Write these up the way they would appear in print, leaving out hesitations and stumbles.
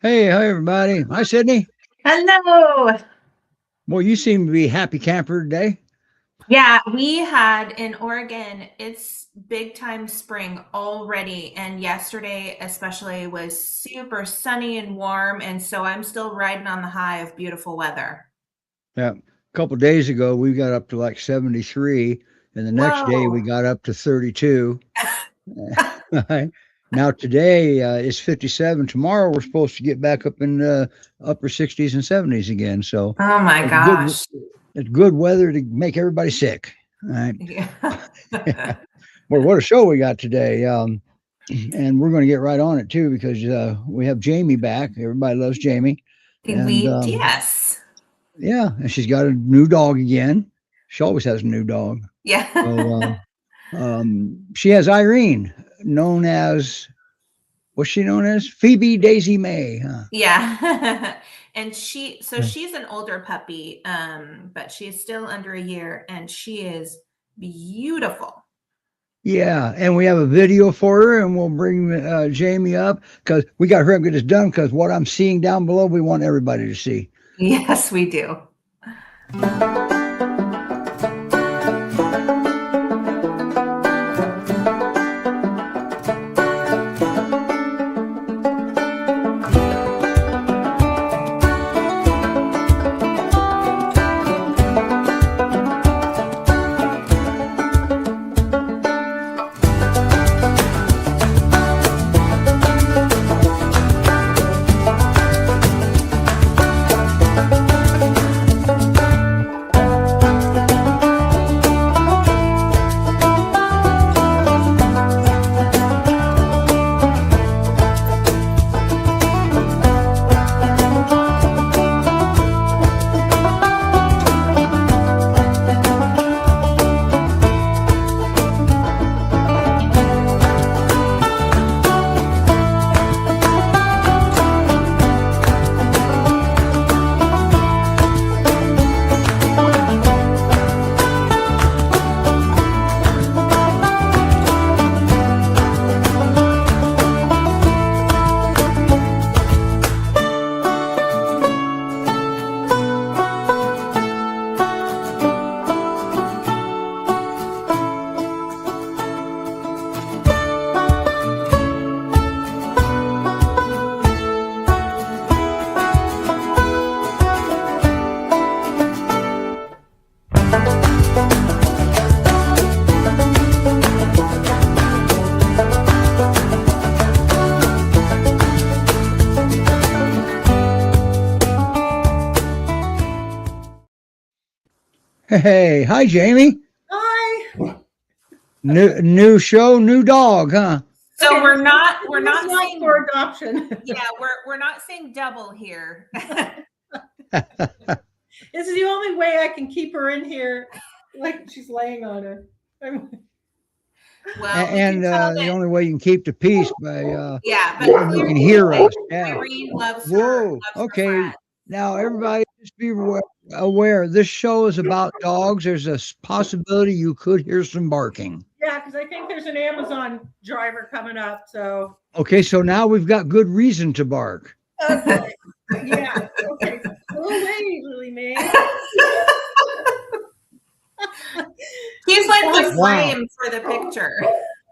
Hey, hi everybody. Hi Sydney. Hello. Well, you seem to be happy camper today. Yeah, we had in Oregon, it's big time spring already. And yesterday, especially, was super sunny and warm. And so I'm still riding on the high of beautiful weather. Yeah. A couple days ago we got up to like 73, and the next day we Whoa. got up to 32. Now today is 57. Tomorrow we're supposed to get back up in the upper 60s and 70s again. So Oh my it's good. gosh. It's good weather to make everybody sick. All right. Yeah. Well, what a show we got today. And we're going to get right on it too because we have Jamie back. Everybody loves Jamie, and Yes. yeah, and she's got a new dog again. She always has a new dog. So Yeah. she has Irene, known as what's she known as? Phoebe Daisy May. Huh? Yeah. And so Yeah. she's an older puppy, but she is still under a year and she is beautiful. Yeah, and we have a video for her, and we'll bring Jamie up because we got her to get this done. Because what I'm seeing down below, we want everybody to see. Yes, we do. Hey, hi Jamie. Hi. New show, new dog, huh? So Okay, we're this is not not saying for adoption. yeah, we're not saying double here. This is the only way I can keep her in here, like she's laying on her. Well, we can And tell the that only way you can keep the peace by yeah, but letting you can hear clearly us. Yeah. Irene Whoa. loves her Okay. friend. Now everybody just be aware. This show is about dogs. There's a possibility you could hear some barking. Yeah, because I think there's an Amazon driver coming up. So Okay, so now we've got good reason to bark. okay, yeah, okay. Go away, Lily Mae. He's like the Wow. frame for the picture.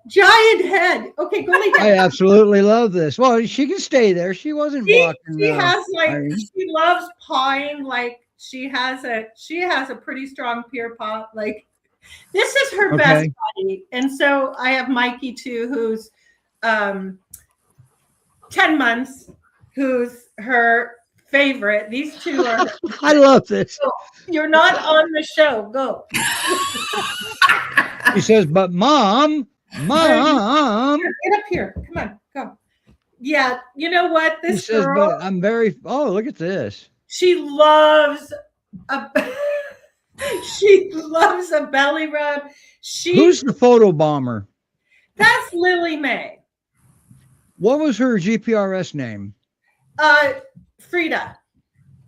Giant head. Okay, go lay I down. absolutely love this. Well, she can stay there. She wasn't She blocking she has like Irene. she loves pawing. Like she has a pretty strong peer paw. Like this is her best Okay. buddy. And so I have Mikey too, who's um 10 months, who's her favorite. These two are I love this. you're not on the show. Go. She says, but mom, mom. Here, get up here. Come on, go. Yeah, you know what? He This says, but girl, I'm very, oh, look at this. she loves a she loves a belly rub. Who's the photo bomber? That's Lily Mae. What was her GPRS name? Uh Frida.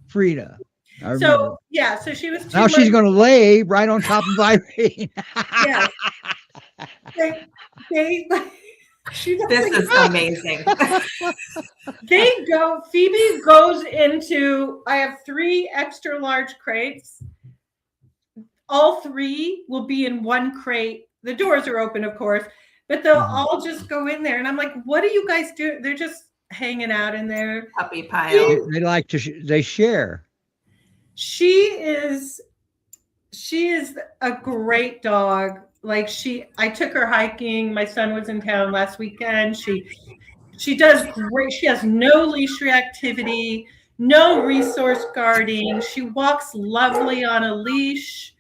Frida. I remember. So yeah, so she was 2 Now she's months. going to lay right on top of Irene. Yeah. They This is amazing. Phoebe goes into, I have 3 extra large crates. All 3 will be in one crate. The doors are open, of course, but they'll all just go in there. And I'm like, what do you guys do? They're just hanging out in there. Puppy pile. They like to, they share. She is a great dog. Like I took her hiking. My son was in town last weekend. She does great. She has no leash reactivity, no resource guarding. She walks lovely on a leash.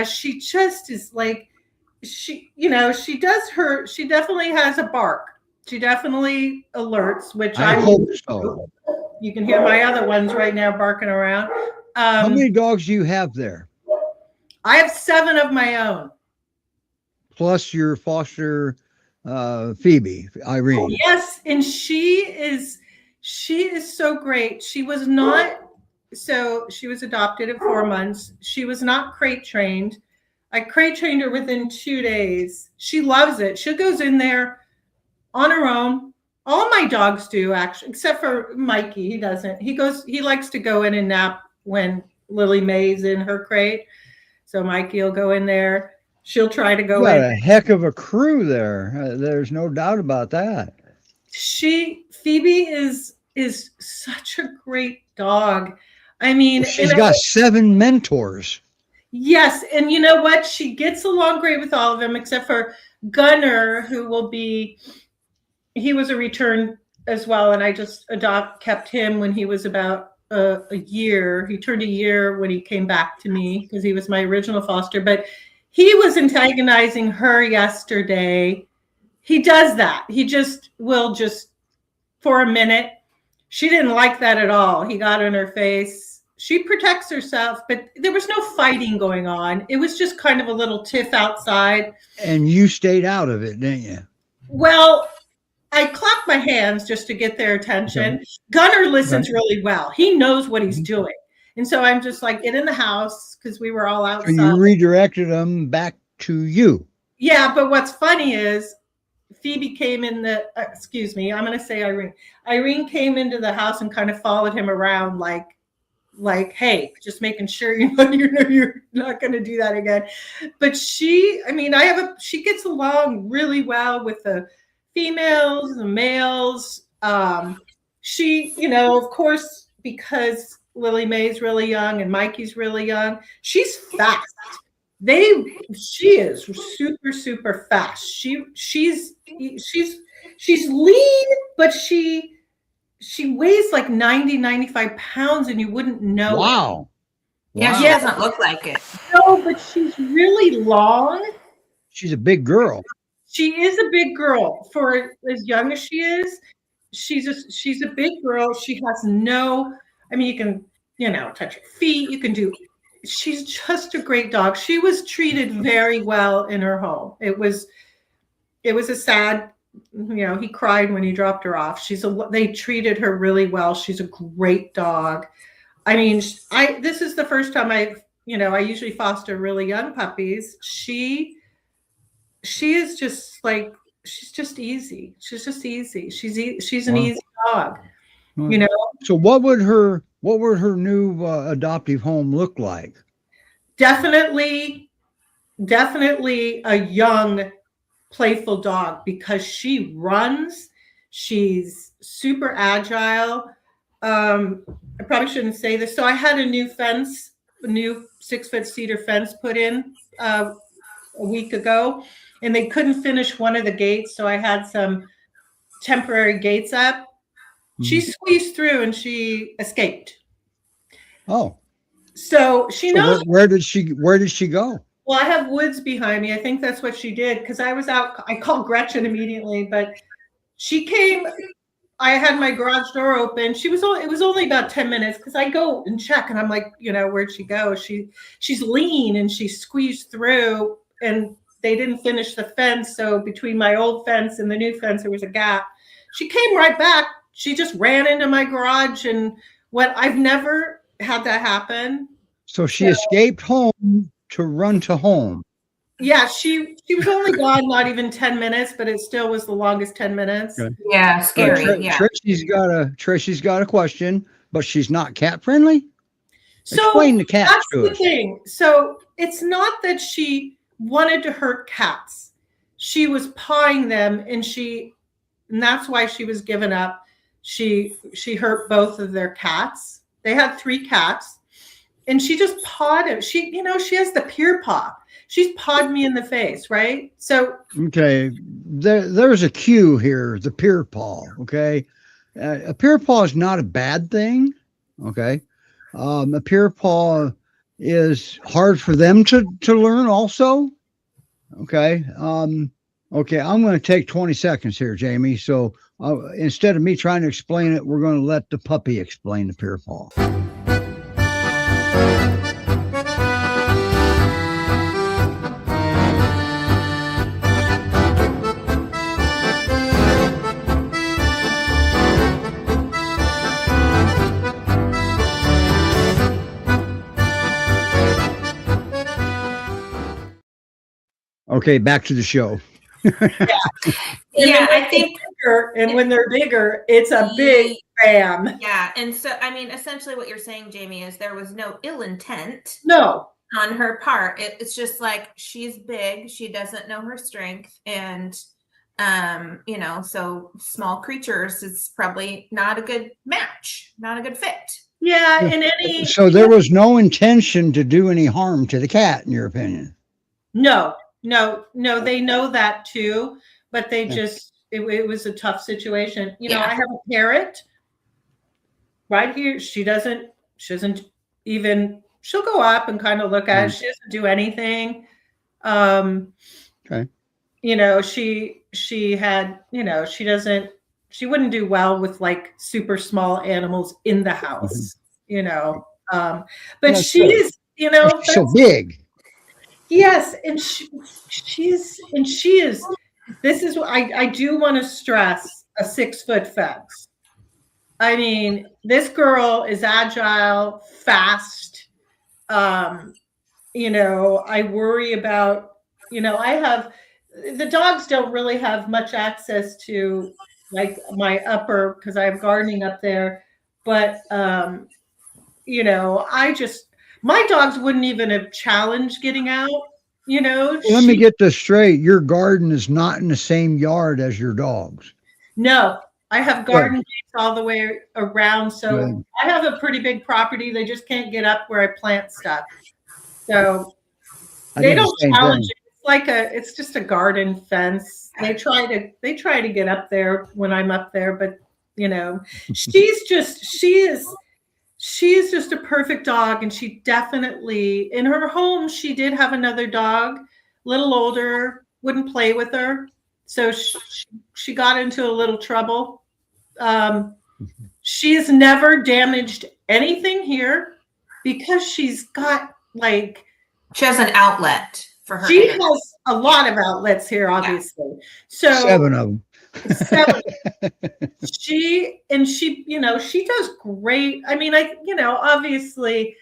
She just is like, she definitely has a bark. She definitely alerts, which I hope so. You can hear my other ones right now barking around. How many dogs do you have there? I have 7 of my own. Plus your foster Phoebe, Irene. Yes, and she is so great. She was adopted at 4 months. She was not crate trained. I crate trained her within 2 days. She loves it. She goes in there on her own. All my dogs do, actually, except for Mikey. He doesn't. He likes to go in and nap when Lily May's in her crate. So Mikey will go in there. She'll try to go in. A heck of a crew there. There's no doubt about that. Phoebe is such a great dog. I mean, she's got 7 mentors. Yes, and you know what? She gets along great with all of them, except for Gunner, who he was a return as well, and I just kept him when he was about a year. He turned a year when he came back to me because he was my original foster, but he was antagonizing her yesterday. He does that. He will for a minute. She didn't like that at all. He got in her face. She protects herself, but there was no fighting going on. It was just kind of a little tiff outside. And you stayed out of it, didn't you? Well, I clapped my hands just to get their attention. Okay. Gunner listens really well. He knows what he's doing. And so I'm just like, get in the house, because we were all outside. And you redirected them back to you. Yeah, but what's funny is Phoebe came in I'm going to say Irene. Irene came into the house and kind of followed him around like, hey, just making sure you're not going to do that again. But she gets along really well with the females, the males. Of course, because Lily May's really young and Mikey's really young, she's fast. She is super, super fast. She's lean, but she weighs like 95 pounds and you wouldn't know. Wow. Yeah, she doesn't look like it. No, but she's really long. She's a big girl. She is a big girl for as young as she is. She's a big girl. She has you can, touch her feet. You can she's just a great dog. She was treated very well in her home. It was a sad, he cried when he dropped her off. They treated her really well. She's a great dog. I mean, this is the first time I usually foster really young puppies. She is just like, she's just easy. She's just easy. She's an easy dog, So what would her new adoptive home look like? Definitely a young, playful dog, because she runs. She's super agile. I probably shouldn't say this. So I had a new 6-foot cedar fence put in a week ago, and they couldn't finish one of the gates. So I had some temporary gates up. Mm-hmm. She squeezed through and she escaped. Oh. So she knows. Where did she go? Well, I have woods behind me. I think that's what she did, because I was out. I called Gretchen immediately, but she came. I had my garage door open. It was only about 10 minutes, because I go and check and I'm like, where'd she go? She's lean and she squeezed through, and they didn't finish the fence. So between my old fence and the new fence, there was a gap. She came right back. She just ran into my garage, and I've never had that happen. So she escaped home to run to home. Yeah, she was only gone not even 10 minutes, but it still was the longest 10 minutes. Okay. Yeah, scary. Yeah. Tracy's got a question, but she's not cat friendly. So Explain the cats that's to the us. thing. So it's not that she wanted to hurt cats. She was pawing them, and that's why she was given up. She hurt both of their cats. They had 3 cats, and she just pawed him. She has the Pyr paw. She's pawed me in the face, right? So Okay, there's a cue here. The Pyr paw. Okay, a Pyr paw is not a bad thing. Okay, a Pyr paw is hard for them to learn. Also, okay. Okay, I'm going to take 20 seconds here, Jamie. So instead of me trying to explain it, we're going to let the puppy explain the Pyr paw. Okay, back to the show. Yeah, I think. When they're bigger, it's a big bam. Yeah, and so I mean, essentially, what you're saying, Jamie, is there was no ill intent. No. On her part. It's just like she's big, she doesn't know her strength, and so small creatures, it's probably not a good match, not a good fit. Yeah, so there was no intention to do any harm to the cat, in your opinion? No, they know that too, but they just it was a tough situation. I have a parrot right here. She doesn't even, she'll go up and kind of look at it. She doesn't do anything. Okay. She had, she wouldn't do well with like super small animals in the house, but she's, so big. Yes. And she is, this is what I do want to stress, a 6-foot fence. I mean, this girl is agile, fast. I worry about, the dogs don't really have much access to like my upper, because I have gardening up there. But, my dogs wouldn't even have challenged getting out, Let me get this straight. Your garden is not in the same yard as your dogs. No, I have garden gates all the way around. So Good. I have a pretty big property. They just can't get up where I plant stuff. So they don't challenge it. It's just a garden fence. They try to get up there when I'm up there, but she is just a perfect dog. And she definitely, in her home, she did have another dog, a little older, wouldn't play with her. So she got into a little trouble. She's never damaged anything here because she's got she has an outlet for her. She has a lot of outlets here, obviously. Yeah. So 7 of them. 7. She does great. I mean, obviously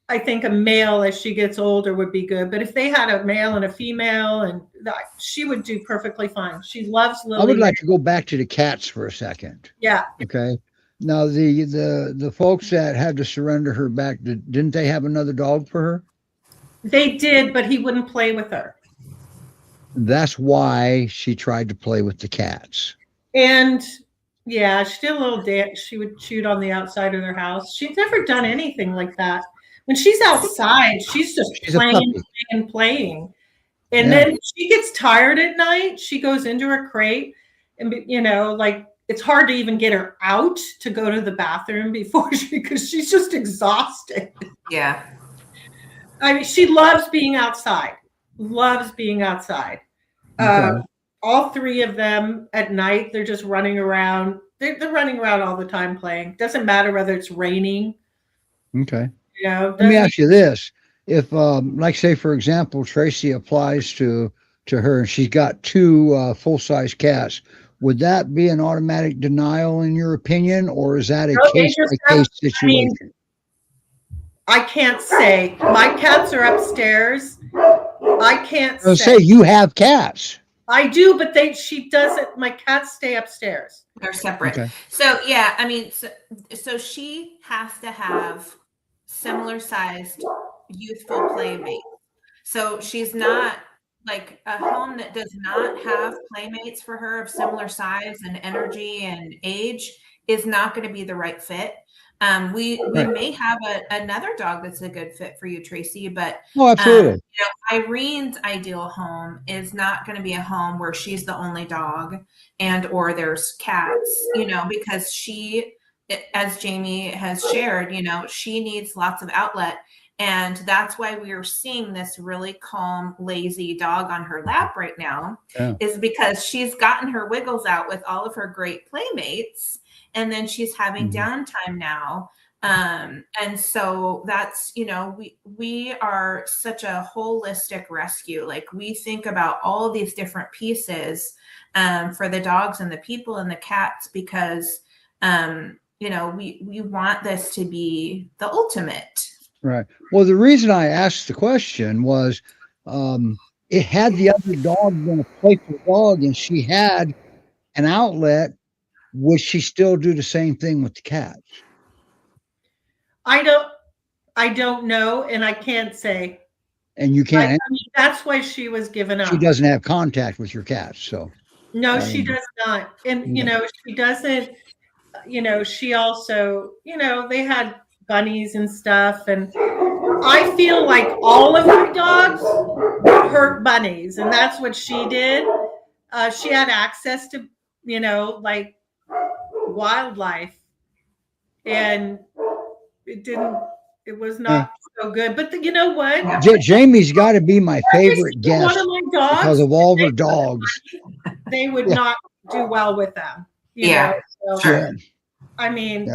I think a male as she gets older would be good, but if they had a male and a female, and she would do perfectly fine. She loves Lily. I would like to go back to the cats for a second. Yeah. Okay. Now the folks that had to surrender her back, didn't they have another dog for her? They did, but he wouldn't play with her. That's why she tried to play with the cats. And yeah, she did a little dance. She would shoot on the outside of their house. She's never done anything like that. When she's outside, she's playing. And then she gets tired at night. She goes into her crate, and it's hard to even get her out to go to the bathroom because she's just exhausted. Yeah. I mean, she loves being outside. Okay. All 3 of them at night, they're just running around. They're running around all the time playing. Doesn't matter whether it's raining. Okay. Let me ask you this. If, say, for example, Tracy applies to her and she's got 2 full-size cats, would that be an automatic denial in your opinion, or is that a case-by-case situation? I can't say. My cats are upstairs. I can't I'll say. say you have cats. I do, but she doesn't. My cats stay upstairs. They're separate. Okay. So yeah, I mean, so she has to have similar sized youthful playmates. So she's not like a home that does not have playmates for her of similar size and energy and age is not going to be the right fit. We Right. may have another dog that's a good fit for you, Tracy, but Oh, absolutely. Irene's ideal home is not going to be a home where she's the only dog and or there's cats, because she, as Jamie has shared, she needs lots of outlet. And that's why we are seeing this really calm, lazy dog on her lap right now, is because she's gotten her wiggles out with all of her great playmates. And then she's having downtime now. And so that's, we are such a holistic rescue. Like we think about all these different pieces for the dogs and the people and the cats because, we want this to be the ultimate. Right. Well, the reason I asked the question was it had the other dog been a playful dog and she had an outlet, would she still do the same thing with the cats? I don't know, and I can't say. And you can't. I mean, that's why she was given up. She doesn't have contact with your cats, so. No, she does not. And, she doesn't, she also, they had bunnies and stuff. And I feel like all of my dogs hurt bunnies. And that's what she did. She had access to, like wildlife. And it was not so good. But you know what? Jamie's got to be my favorite guest one of my dogs, because of all her dogs. They would not do well with them. So, Sure. I mean,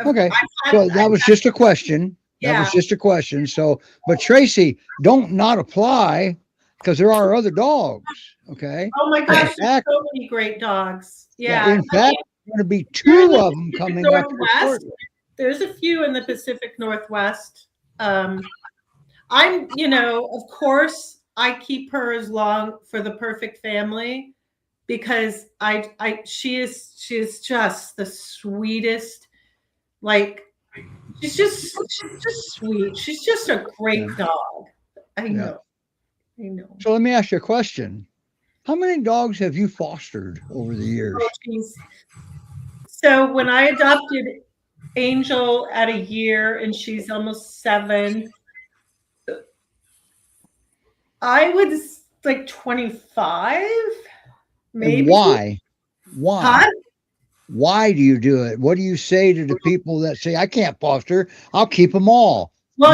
okay. So that was just a question. That was just a question. So, but Tracy, don't not apply because there are other dogs. Okay. Oh my gosh, there's so many great dogs. Yeah. In fact, there's going to be two of them coming up. There's a few in the Pacific Northwest. I'm, of course, I keep her as long for the perfect family because she is just the sweetest. Like she's just sweet. She's just a great dog. I know. So let me ask you a question. How many dogs have you fostered over the years? Oh, so when I adopted Angel at a year and she's almost 7, I was like 25, maybe. And why? Huh? Why do you do it? What do you say to the people that say, I can't foster, I'll keep them all? Well,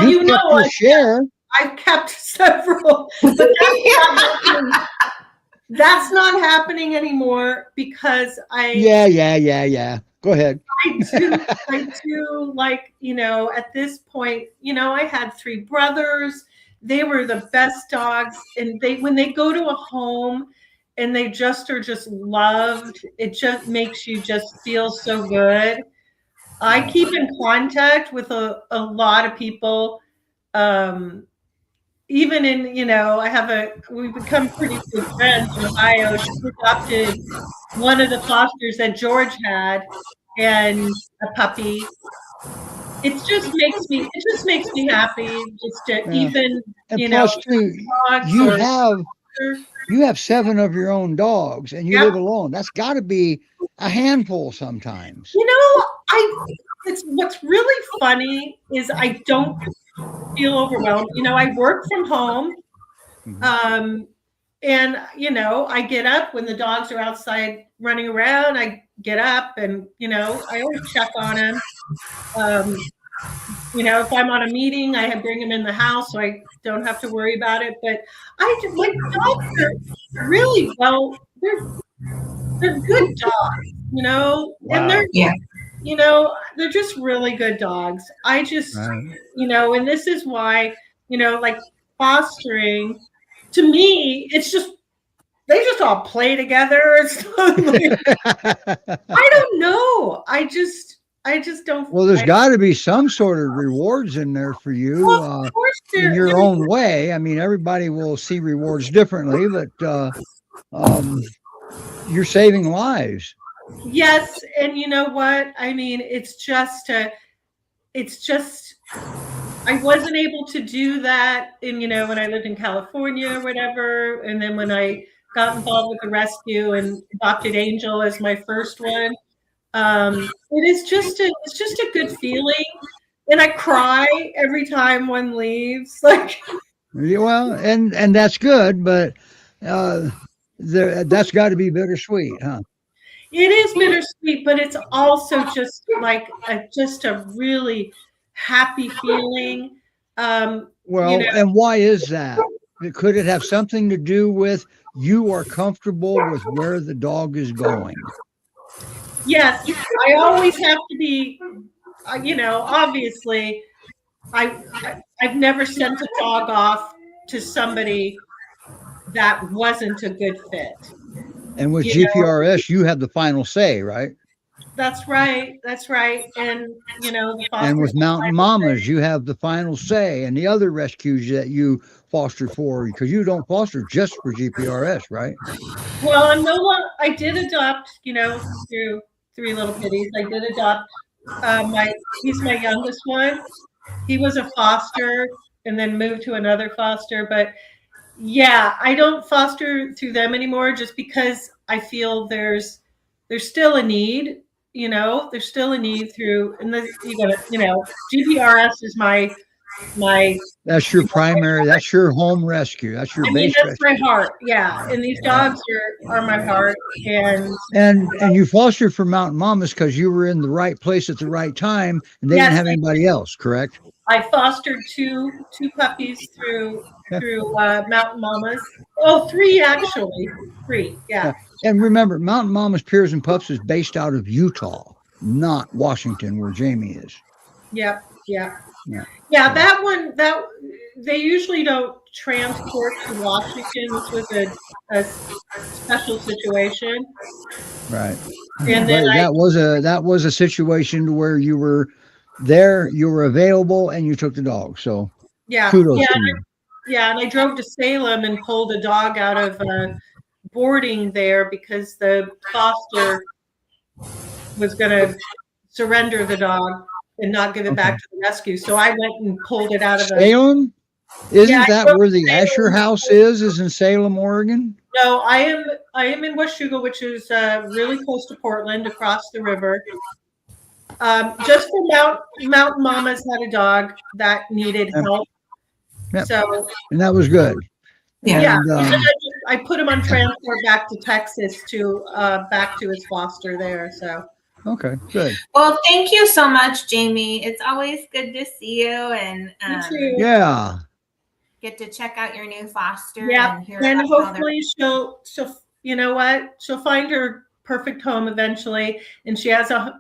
I've kept several, but that's not happening anymore because Yeah. Go ahead. I do like, at this point, I had 3 brothers. They were the best dogs. And when they go to a home and they just are just loved, it just makes you just feel so good. I keep in contact with a lot of people. Even in, we've become pretty good friends in Ohio. She adopted one of the fosters that George had and a puppy. It just makes me happy just to even, and plus too, you have 7 of your own dogs and you live alone. That's got to be a handful sometimes. What's really funny is I don't feel overwhelmed. I work from home. And, I get up when the dogs are outside running around. I get up and, I always check on them. If I'm on a meeting, I bring them in the house so I don't have to worry about it. But my dogs are really they're good dogs, and they're just really good dogs. I just, and this is why, like fostering, to me, it's just, they just all play together. I don't know. I just don't. Well, there's got to be some sort of rewards in there for you, Well, of course, in there. your own way. I mean, everybody will see rewards differently, but you're saving lives. Yes, and you know what? I mean, it's just I wasn't able to do that in, when I lived in California or whatever, and then when I got involved with the rescue and adopted Angel as my first one. It's just a good feeling, and I cry every time one leaves. Like, Well, and that's good, but that's got to be bittersweet, huh? it is bittersweet, but it's also just like just a really happy feeling. Well, and why is that? Could it have something to do with you are comfortable with where the dog is going? Yes, I always have to be, obviously, I've never sent a dog off to somebody that wasn't a good fit. And with GPRS, you have the final say, right? That's right. That's right. And the And foster with Mountain Mamas, you have the final say, and the other rescues that you foster for, because you don't foster just for GPRS, right? Well, I'm no longer. I did adopt, through three little kitties. I did adopt he's my youngest one. He was a foster and then moved to another foster. But yeah, I don't foster through them anymore just because I feel there's still a need, there's still a need through, and you gotta, GPRS is my That's your primary, that's your home rescue. That's your base that's rescue. my heart. Yeah. And these dogs are my heart. And you fostered for Mountain Mamas because you were in the right place at the right time, and they didn't have anybody else, correct? I fostered two puppies through Mountain Mamas. Oh, three actually. Three, yeah. And remember, Mountain Mamas, Pyrs, and Pups is based out of Utah, not Washington, where Jamie is. Yep. That one, they usually don't transport to Washington. This was a special situation. Right. And then that was a situation where you were there, you were available, and you took the dog. So kudos to you. Yeah, and I drove to Salem and pulled a dog out of boarding there because the foster was going to surrender the dog and not give it back to the rescue. So I went and pulled it out of Salem? Isn't that where the Asher house is in Salem, Oregon? No, I am in Washougal, which is really close to Portland, across the river. Just for Mountain Mamas had a dog that needed help. Yep. So, and that was good. Yeah. And, I put him on transport back to Texas back to his foster there. So. Okay, good. Well, thank you so much, Jamie. It's always good to see you and get to check out your new foster. Yeah, and hear and about hopefully she'll she'll find her perfect home eventually, and she has a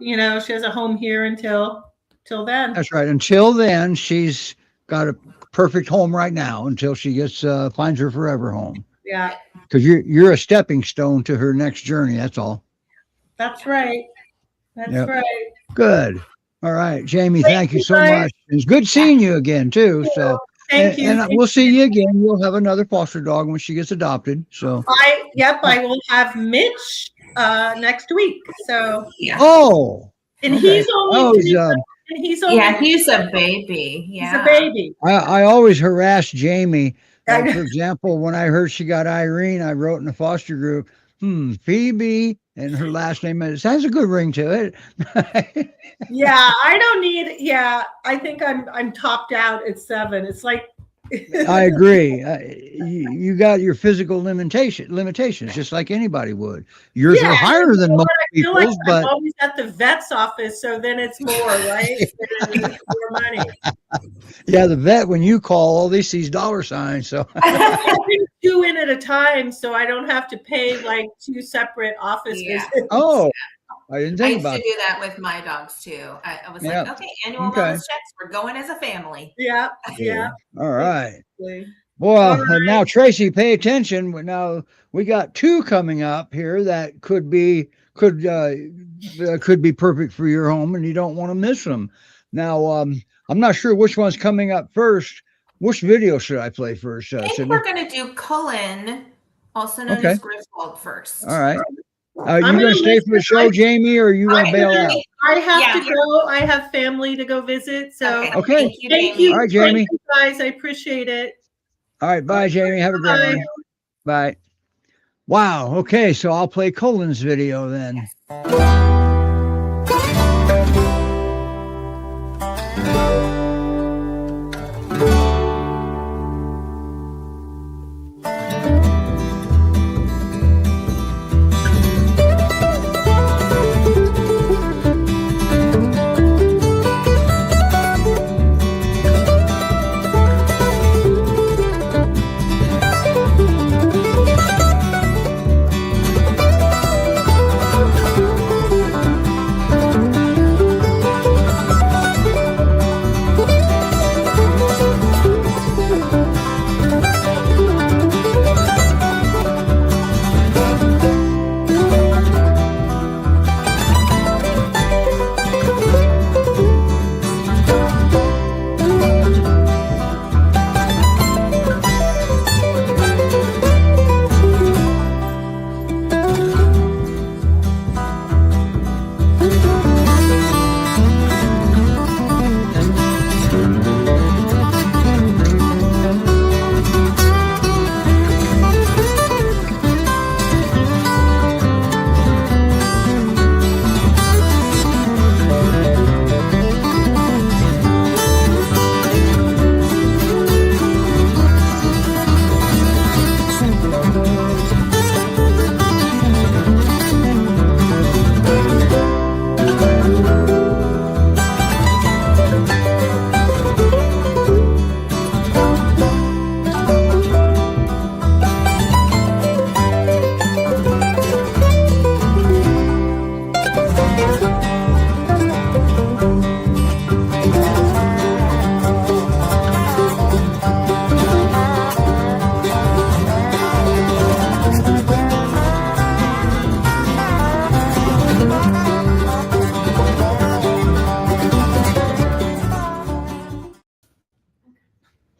home here until then. That's right. Until then, she's got a perfect home right now until she finds her forever home. Yeah, because you're a stepping stone to her next journey. That's all. That's right. That's right. Good. All right, Jamie. Thank you so much. It's good seeing you again too. So. Thank you. And we'll see you again. You'll have another foster dog when she gets adopted. So I will have Mitch next week. So and he's only he's a baby. Yeah. He's a baby. I always harass Jamie. Like, for example, when I heard she got Irene, I wrote in the foster group, Phoebe, and her last name has a good ring to it. I don't need. I think I'm topped out at 7. It's like. I agree. You got your physical limitations, just like anybody would. Yours are higher than most people's, but I'm always at the vet's office, so then it's more, right? More money. Yeah, the vet, when you call, all they see is dollar signs. So I bring 2 in at a time, so I don't have to pay like 2 separate office visits. Oh. I didn't think about it. I used to do that with my dogs too. I was like, okay, annual wellness checks. We're going as a family. Yeah. All right. Well, and now Tracy, pay attention. Now we got 2 coming up here that could be could be perfect for your home, and you don't want to miss them. Now, I'm not sure which one's coming up first. Which video should I play first? I think Sydney? we're going to do Cullen, also known Okay. as Griswold, first. All right. Are you I'm going to gonna stay for the show, Jamie, or are you going to bail out? I have Yeah. to go. I have family to go visit. So Okay. Thank you, thank Jamie. you, All right, Jamie. Thank you guys. I appreciate it. All right. Bye, Jamie. Have a great Bye. one. Bye. Wow. Okay. So I'll play Cullen's video then.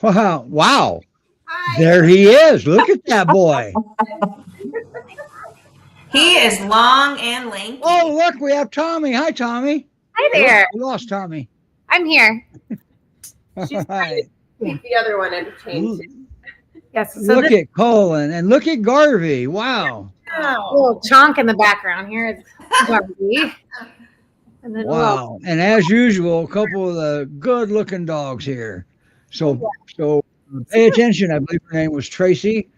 Wow. Wow. Hi. There he is. Look at that boy. He is long and lanky. Oh, look, we have Tommy. Hi, Tommy. Hi there. We lost Tommy. I'm here. All She's right. Keep the other one entertained. Yes. So Look this at Colin and look at Garvey. Wow. little chonk in the background here is Garvey. And then Wow. And as usual, a couple of the good looking dogs here. So pay attention. I believe her name was Tracy.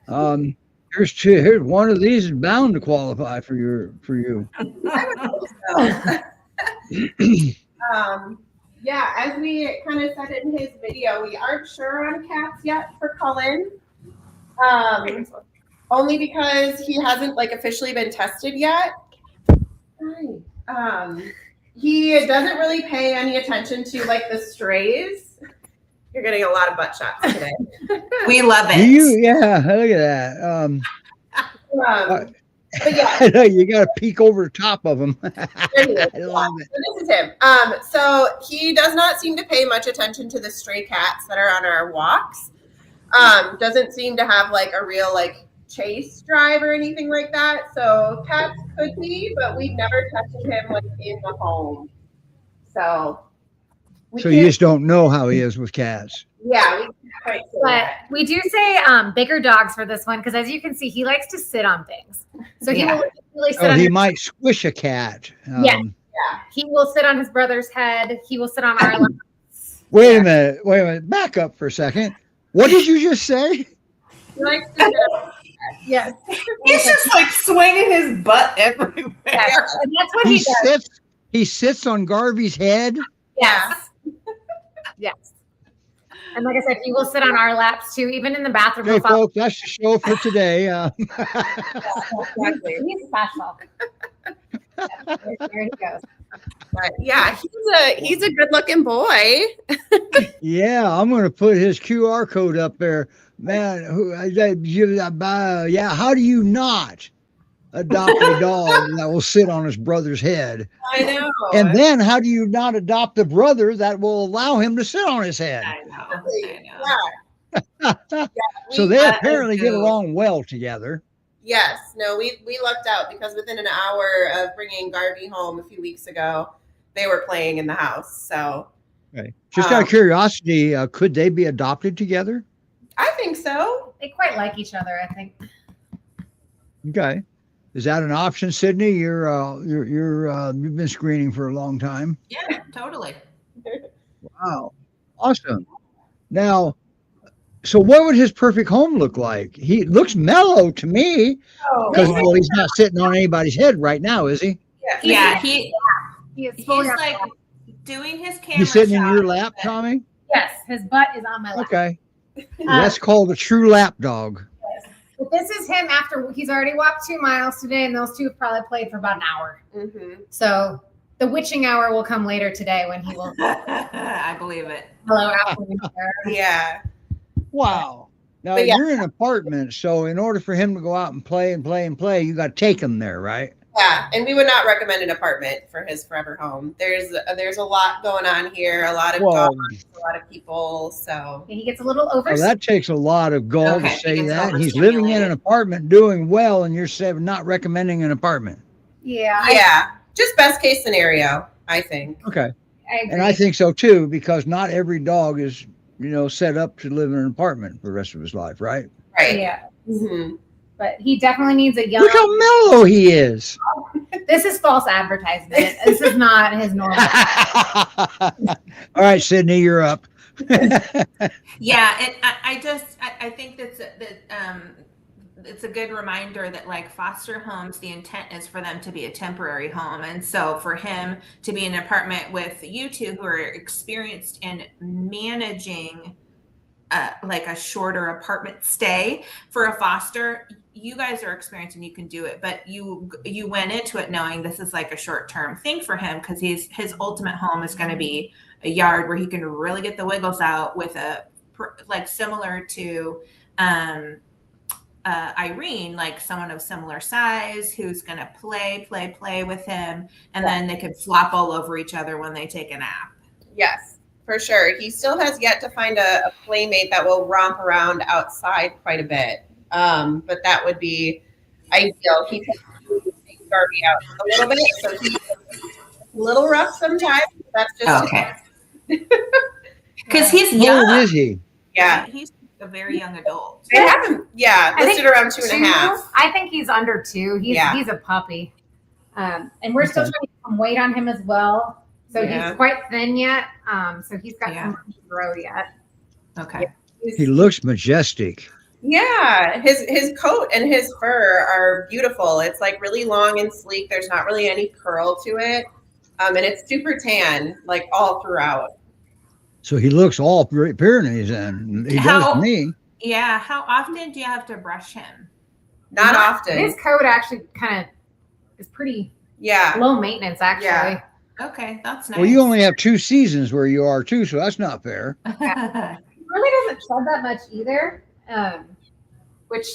Here's two. Here's one of these is bound to qualify for you. Yeah, as we kind of said in his video, we aren't sure on cats yet for Cullen. Only because he hasn't like officially been tested yet. He doesn't really pay any attention to like the strays. You're getting a lot of butt shots today. We love it. Yeah, look at that. But yeah, I know you got to peek over the top of them. I love it. So this is him. So he does not seem to pay much attention to the stray cats that are on our walks. Doesn't seem to have like a real like chase drive or anything like that. So cats could be, but we've never tested him like in the home. So So can't- you just don't know how he is with cats. yeah, we can't quite say But that. we do say bigger dogs for this one because as you can see, he likes to sit on things. So he will really sit Oh, on he his, might squish a cat. Yeah. he will sit on his brother's head. He will sit on our laps. Wait a minute. Back up for a second. What did you just say? He likes to Yes. He's just like swinging his butt everywhere. Yes. And that's what he does. He sits on Garvey's head. Yes. Yes. And like I said, he will sit on our laps too, even in the bathroom. Okay, He'll follow- folks, that's the show for today. Exactly. He's special. There he goes. But yeah, he's a good looking boy. Yeah, I'm going to put his QR code up there. Man, how do you not? adopt a dog that will sit on his brother's head? I know. And then how do you not adopt a brother that will allow him to sit on his head? I know. I know. Yeah. So we- they I apparently get do. along well together. Yes. No, we lucked out because within an hour of bringing Garvey home a few weeks ago, they were playing in the house. So Okay. Just out of curiosity, could they be adopted together? I think so. They quite like each other, I think. Okay. Is that an option, Sydney? You've been screening for a long time. Yeah, totally. Wow. Awesome. Now, so what would his perfect home look like? He looks mellow to me Oh, because, well, he's not sitting on anybody's head right now, is he? Yeah, He is he's fully on like my lap. doing his camera. He's sitting in your shot. lap, Tommy? Yes, his butt is on my lap. Okay. That's called a true lap dog. But this is him after he's already walked 2 miles today, and those two have probably played for about an hour. Mm-hmm. So the witching hour will come later today when he will I believe it. hello Apple. Yeah. Wow. Now, But yeah. you're in an apartment, so in order for him to go out and play, you got to take him there, right? Yeah, and we would not recommend an apartment for his forever home. There's a lot going on here, a lot of Well, dogs, a lot of people. So He gets a little over. well, that takes a lot of gall Okay, to he say gets that. He's living in an overstimulated. apartment doing well, and you're saying not recommending an apartment. yeah, yeah, just best case scenario, I think. Okay. I agree. And I think so too, because not every dog is, set up to live in an apartment for the rest of his life, right? Right. Yeah, Mm-hmm. but he definitely needs a young. Look how mellow he is. This is false advertisement. This is not his normal. All right, Sydney, you're up. Yeah, and I think it's a good reminder that like foster homes, the intent is for them to be a temporary home, and so for him to be in an apartment with you two who are experienced in managing like a shorter apartment stay for a foster, you guys are experienced and you can do it, but you went into it knowing this is like a short-term thing for him because his ultimate home is going to be a yard where he can really get the wiggles out with like similar to Irene, like someone of similar size who's going to play with him, and then they could flop all over each other when they take a nap. Yes, for sure. He still has yet to find a playmate that will romp around outside quite a bit. But that would be ideal. He can take Garvey out a little bit, so he's a little rough sometimes. That's just Okay. Because he's How young. old is he? Yeah. He's a very young adult. They have him, I listed think around 2.5. I think he's under 2. Yeah. He's a puppy, and we're still Okay. trying to get some weight on him as well. So Yeah. he's quite thin yet. So he's got Yeah. some room to grow yet. Okay. He looks majestic. Yeah, his coat and his fur are beautiful. It's like really long and sleek. There's not really any curl to it, and it's super tan, like all throughout. So he looks all Pyrenees, and he does How- to me. Yeah. How often do you have to brush him? Not often. His coat actually kind of is pretty Yeah, low maintenance, actually. Yeah. Okay, that's nice. Well, you only have 2 seasons where you are too, so that's not fair. He really doesn't shed that much either, which,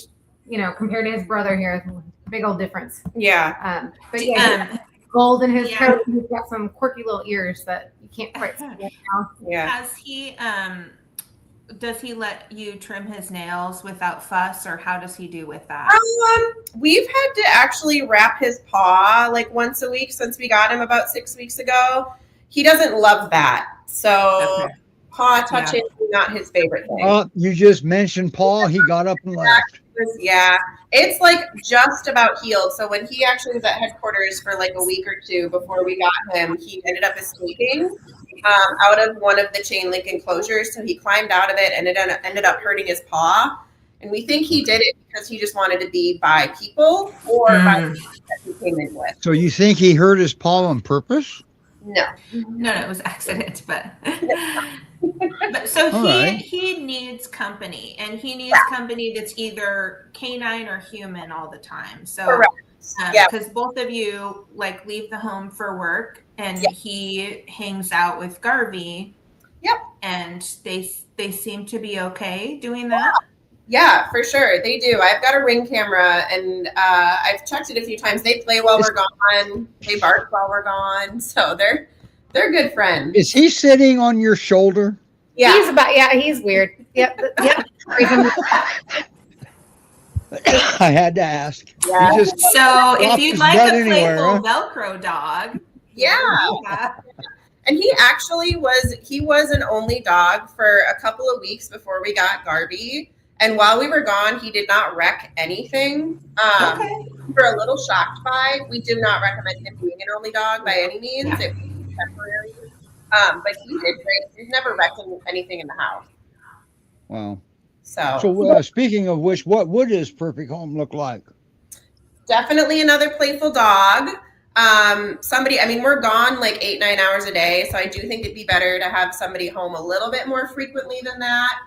compared to his brother here, is a big old difference. yeah. But yeah, he's gold in his yeah. coat. He's got some quirky little ears that you can't quite see right now. Yeah. Has he? Does he let you trim his nails without fuss, or how does he do with that? We've had to actually wrap his paw like once a week since we got him about 6 weeks ago. He doesn't love that. So Okay. paw touching is not his favorite thing. You just mentioned Paul. He got up and left. Yeah. It's like just about healed. So when he actually was at headquarters for like a week or two before we got him, he ended up escaping out of one of the chain link enclosures. So he climbed out of it and it ended up hurting his paw. And we think he did it because he just wanted to be by people or by the people that he came in with. So you think he hurt his paw on purpose? No. No, it was accident, but so All right. he needs company, and he needs company that's either canine or human all the time. So Correct. Yeah. because both of you like leave the home for work, and Yep. he hangs out with Garvey. Yep. And they seem to be okay doing that. Yeah, for sure. They do. I've got a Ring camera, and I've checked it a few times. They play while we're gone. They bark while we're gone. So they're good friends. Is he sitting on your shoulder? Yeah. He's weird. Yep. I had to ask. Yeah. He just So if flops you'd his like butt a anywhere, playful huh? Velcro dog. Yeah. Yeah. And he actually was an only dog for a couple of weeks before we got Garvey. And while we were gone, he did not wreck anything. Okay. We were a little shocked by. We do not recommend him being an only dog by any means. It was temporary. But he did great. He's never wrecked anything in the house. Wow. So Speaking of which, what would his perfect home look like? definitely another playful dog. We're gone like 8-9 hours a day. So I do think it'd be better to have somebody home a little bit more frequently than that.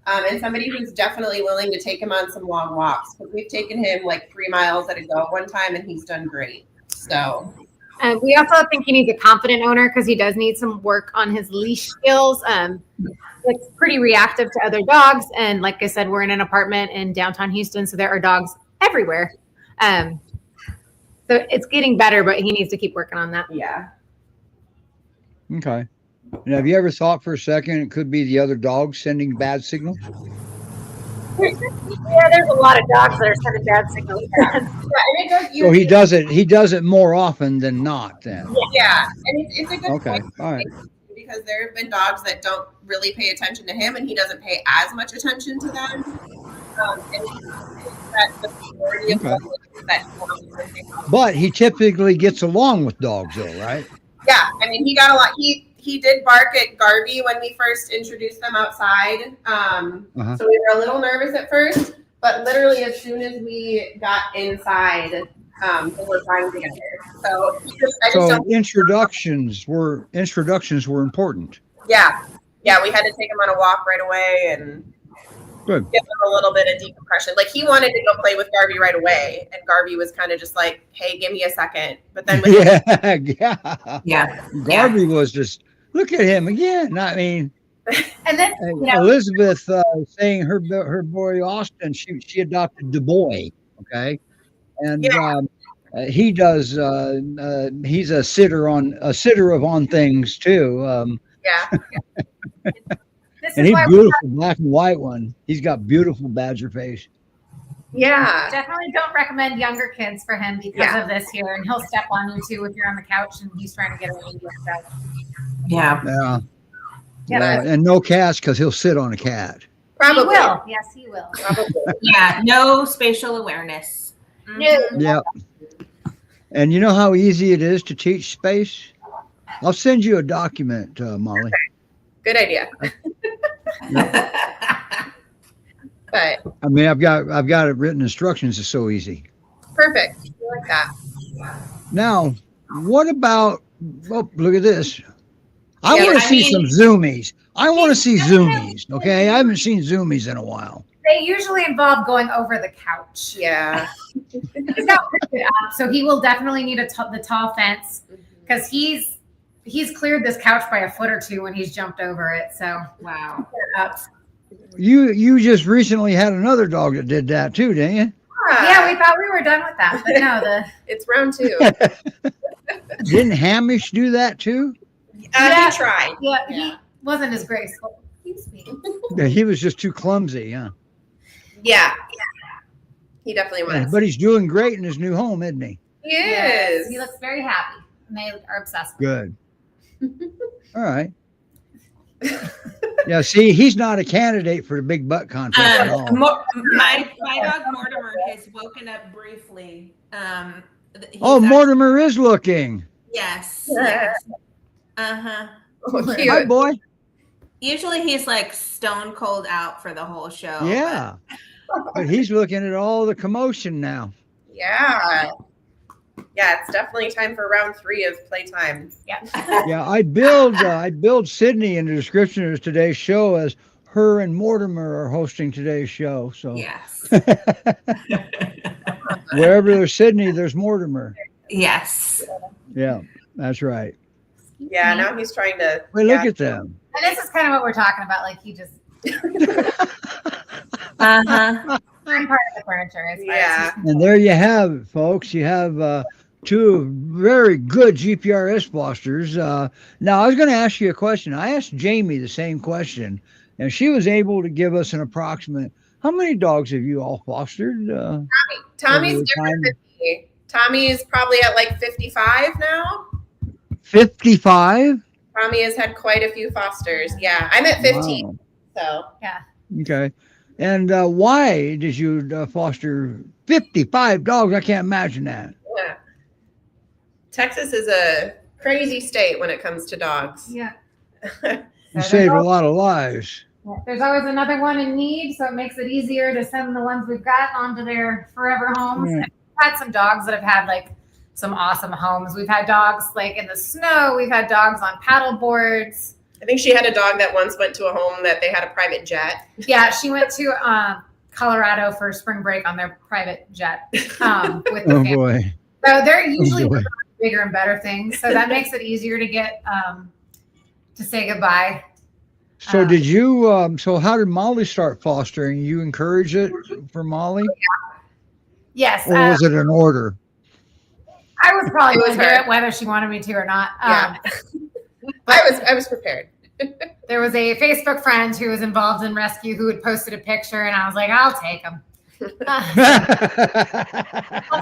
And somebody who's definitely willing to take him on some long walks. Because we've taken him like 3 miles at a go one time and he's done great. So We also think he needs a confident owner because he does need some work on his leash skills. It's pretty reactive to other dogs. And like I said, we're in an apartment in downtown Houston, so there are dogs everywhere. So it's getting better, but he needs to keep working on that. yeah. Okay. And have you ever thought for a second it could be the other dog sending bad signals? Yeah, there's a lot of dogs that are sending bad signals. So he does it more often than not then. Yeah. And it's a good Okay. point. All right. Because there have been dogs that don't really pay attention to him and he doesn't pay as much attention to them. And that's the majority of dogs that But he typically gets along with dogs though, right? yeah, I mean he got a lot he did bark at Garvey when we first introduced them outside. So we were a little nervous at first, but literally as soon as we got inside, they were fine together. So I just don't introductions were important. Yeah, we had to take him on a walk right away and Good. give him a little bit of decompression. Like he wanted to go play with Garvey right away, and Garvey was kind of just like, "Hey, give me a second." But then, Yeah. Garvey was just look at him again. I mean, And then Elizabeth saying her boy Austin, she adopted Du Bois. Okay, and he does. He's a sitter of on things too. yeah. this And is he's why beautiful, black and white one. He's got beautiful badger face. Yeah. definitely don't recommend younger kids for him because of this here. And he'll step on you too if you're on the couch and he's trying to get away with stuff. Yeah. Yeah. And no cats because he'll sit on a cat. Probably. He will. Yes, he will. Probably. Yeah. No spatial awareness. No. Yeah. And you know how easy it is to teach space? I'll send you a document, Molly. Good idea. But I mean, I've got it written instructions. It's so easy. perfect. I like that. Now, what about? Oh, look at this. I Yeah, want to I see mean- some zoomies. I want to see zoomies. Okay, I haven't seen zoomies in a while. They usually involve going over the couch. Yeah. He's got it up, so he will definitely need the tall fence because he's cleared this couch by a foot or two when he's jumped over it. So Wow. up. You just recently had another dog that did that too, didn't you? Yeah, we thought we were done with that, but no, It's round 2. Didn't Hamish do that too? He tried. he wasn't as graceful. He's sweet. Yeah, he was just too clumsy, huh? Yeah. He definitely was. But he's doing great in his new home, isn't he? He is. He looks very happy, and they are obsessed with him. Good. All right. Yeah, see, he's not a candidate for the big butt contest at all. My dog Mortimer has woken up briefly. Mortimer is looking. Yes. Oh, Hi, cute. boy. Usually he's like stone cold out for the whole show. Yeah. But he's looking at all the commotion now. Yeah. Yeah, it's definitely time for round 3 of playtime. Yeah, I build Sydney in the description of today's show as her and Mortimer are hosting today's show. So Yes. wherever there's Sydney, there's Mortimer. Yes. Yeah, that's right. Yeah, now he's trying to. Wait, look at them. And this is kind of what we're talking about. Like he just Uh-huh. I'm part of the furniture. As far as Yeah. And there you have it, folks. You have two very good GPRS fosters. Now, I was going to ask you a question. I asked Jamie the same question, and she was able to give us an approximate. How many dogs have you all fostered? Tommy's over the different time? than me. Tommy's probably at like 55 now. 55? Tommy has had quite a few fosters. Yeah, I'm at 15. Wow. So Okay. And why did you foster 55 dogs? I can't imagine that. yeah. Texas is a crazy state when it comes to dogs. Yeah. You saved a lot of lives. There's always another one in need, so it makes it easier to send the ones we've got onto their forever homes. Yeah. And we've had some dogs that have had like some awesome homes. We've had dogs like in the snow. We've had dogs on paddle boards. I think she had a dog that once went to a home that they had a private jet. Yeah, she went to Colorado for spring break on their private jet with the Oh, family. boy. So they're usually boy. bigger and better things. So that makes it easier to get to say goodbye. So did you, so how did Molly start fostering? You encourage it for Molly? Yes. Or was it an order? I was probably It was going to do her. it whether she wanted me to or not. Yeah. I was prepared. There was a Facebook friend who was involved in rescue who had posted a picture, and I was like, I'll take him. That's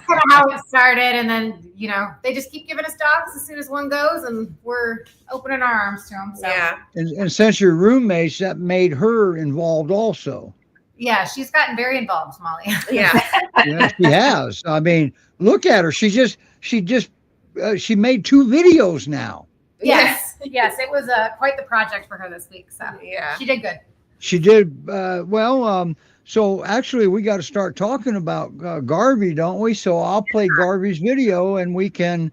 kind of how it started. And then, you know, they just keep giving us dogs as soon as one goes, and we're opening our arms to them. So, Yeah. And since you're roommates, that made her involved also. yeah, she's gotten very involved, Molly. Yeah. Yeah, she has. I mean, look at her. She made 2 videos now. Yes, it was quite the project for her this week. So Yeah. she did good. She did well. So actually, we got to start talking about Garvey, don't we? So I'll play Garvey's video, and we can.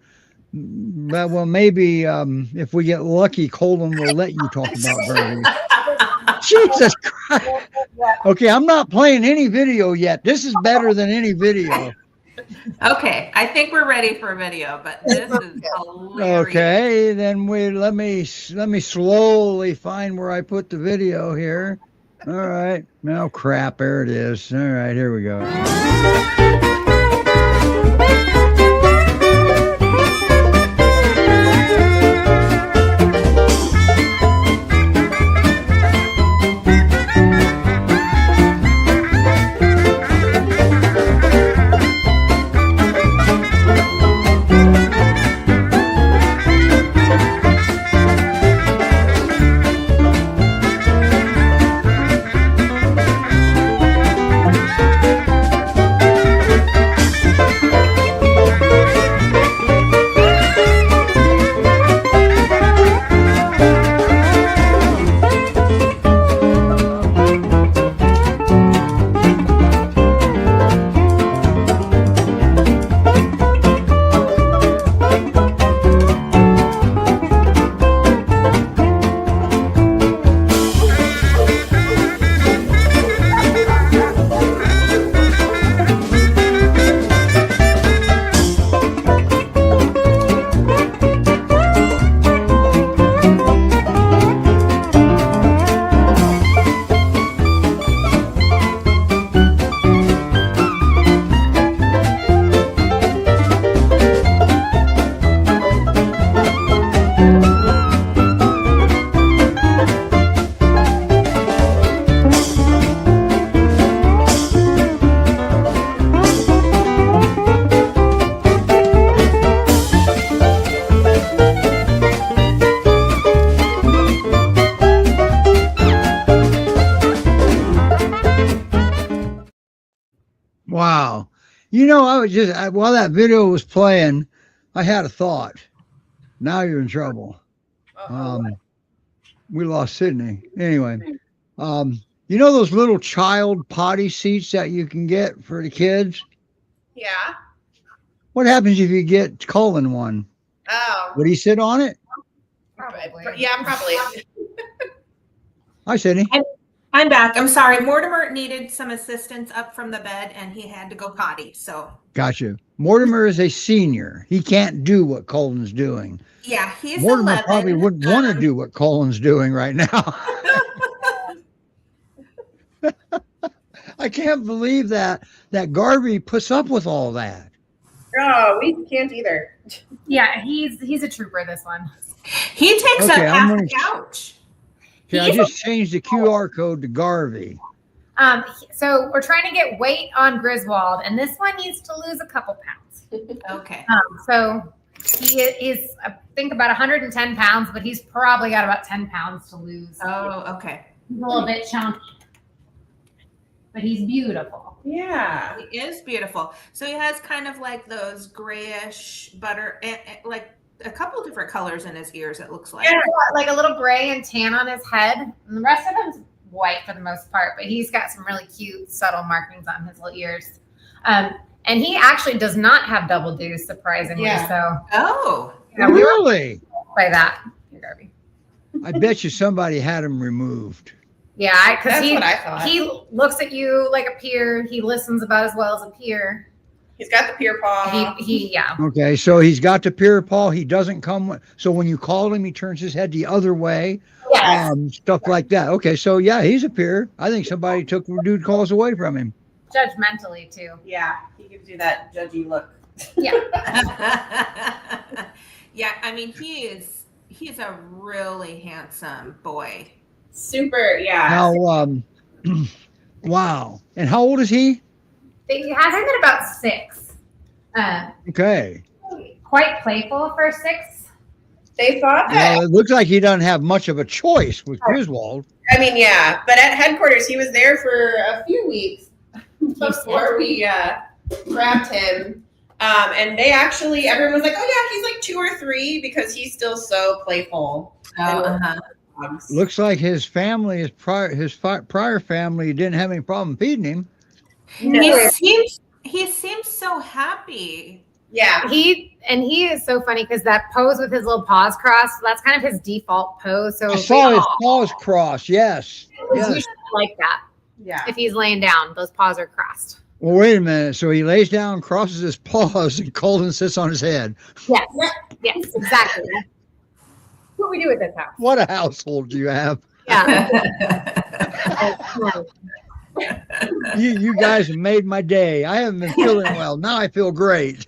Well, maybe if we get lucky, Colin will let you talk about Garvey. Jesus Christ! Okay, I'm not playing any video yet. This is better than any video. Okay, I think we're ready for a video, but this is hilarious. Okay, then let me slowly find where I put the video here. All right. Oh crap, there it is. All right, here we go. Wow. You know, while that video was playing, I had a thought. Now you're in trouble. We lost Sydney. Anyway, you know those little child potty seats that you can get for the kids? Yeah. What happens if you get Colin one? Oh. Would he sit on it? Probably. Yeah, probably. Hi, Sydney. I'm back. I'm sorry. Mortimer needed some assistance up from the bed, and he had to go potty. So Gotcha. Mortimer is a senior. He can't do what Colin's doing. yeah, he's Mortimer 11. probably wouldn't want to do what Colin's doing right now. I can't believe that Garvey puts up with all that. Oh, we can't either. Yeah, he's a trooper, this one. He takes Okay, up I'm half gonna- the couch. Okay, I just changed the QR code to Garvey. So we're trying to get weight on Griswold, and this one needs to lose a couple pounds. Okay. So he is, I think, about 110 pounds, but he's probably got about 10 pounds to lose. Oh, okay. He's a little bit chunky, but he's beautiful. Yeah. He is beautiful. So he has kind of like those grayish butter, like a couple different colors in his ears, it looks like. Yeah. Like a little gray and tan on his head. And the rest of him's white for the most part, but he's got some really cute, subtle markings on his little ears. And he actually does not have double deuce, surprisingly. Yeah. So, Oh. yeah, we were Really? by that. Here, Garvey. I bet you somebody had him removed. Yeah, because That's what I thought. he looks at you like a peer. He listens about as well as a peer. He's got the peer paw. Yeah. Okay, so he's got the peer paw. He doesn't come. So when you call him, he turns his head the other way. Yes. Stuff like that. Okay, so yeah, he's a peer. I think somebody took dude calls away from him. Judgmentally too. Yeah, he gives you that judgy look. Yeah. Yeah, I mean he's a really handsome boy. Super, yeah. Now, wow. And how old is he? He has him at about 6. Okay. Quite playful for 6. They thought that. Well, it looks like he doesn't have much of a choice with Griswold. I mean, yeah, but at headquarters, he was there for a few weeks before we grabbed him. And they actually, everyone was like, oh, yeah, he's like 2 or 3 because he's still so playful. Looks like his family, his prior family didn't have any problem feeding him. No. He seems so happy. Yeah. He is so funny because that pose with his little paws crossed, that's kind of his default pose. So I saw his paws crossed. Yes. it's Yes. usually like that. Yeah. If he's laying down, those paws are crossed. Well, wait a minute. So he lays down, crosses his paws, and Colton sits on his head. Yes. Yes, exactly. That's what we do at this house. What a household you have. Yeah. You guys have made my day. I haven't been feeling well. Now I feel great.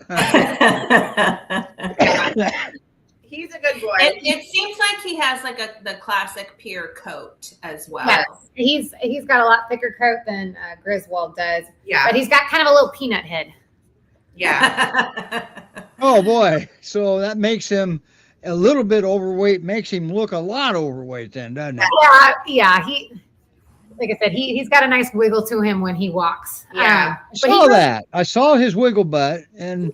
He's a good boy. It seems like he has like the classic peer coat as well. Yes. He's got a lot thicker coat than Griswold does. Yeah. But he's got kind of a little peanut head. Yeah. Oh, boy. So that makes him a little bit overweight, makes him look a lot overweight then, doesn't it? Yeah. He, like I said, he's got a nice wiggle to him when he walks. Yeah. I saw that. I saw his wiggle butt. And